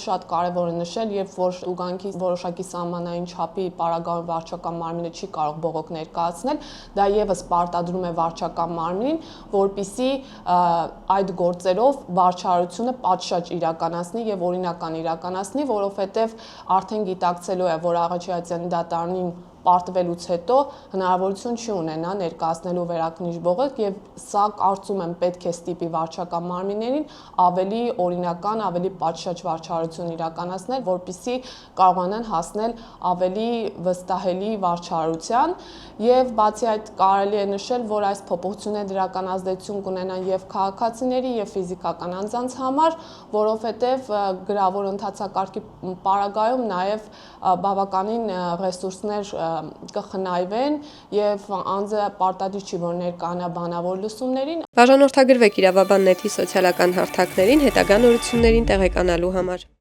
շատ կարևոր է նշել, երբ որ ուղղանկի որոշակի սահմանային չափի պարագայում վարչական մարմինը չի կարող բողոք ներկայացնել, դա եւս պարտադրում է վարչական մարմնին, որպիսի այդ գործերով վարչարությունը պատշաճ իրականացնի եւ օրինական իրականացնի, որովհետեւ արդեն գիտակցելու է, որ Աղաջիածյանի դատարանին պարտվելուց հետո հնարավորություն չի ունենա ներկայացնելու վերաքննիչ բողոք եւ սա կարծում եմ պետք է ստիպի վարչական մարմիններին ավելի օրինական, ավելի պատշաճ վարչարություն իրականացնել, որպեսզի կարողանան հասնել ավելի վստահելի վարչարության եւ բացի այդ կարելի է նշել, որ այս փոփոխությունները դրական ազդեցություն կունենան եւ քաղաքացիների եւ ֆիզիկական անձանց համար, որովհետեւ գրավոր ընթացակարգի պարագայում նաեւ բավականին ռեսուրսներ կխնայվեն եւ անձը պարտադիր չի որ ներկանա բանավոր լսումներին։ Բաժանորդագրվեք Իրավաբան.net-ի սոցիալական հարթակներին հետագա նորություններին տեղեկանալու համար։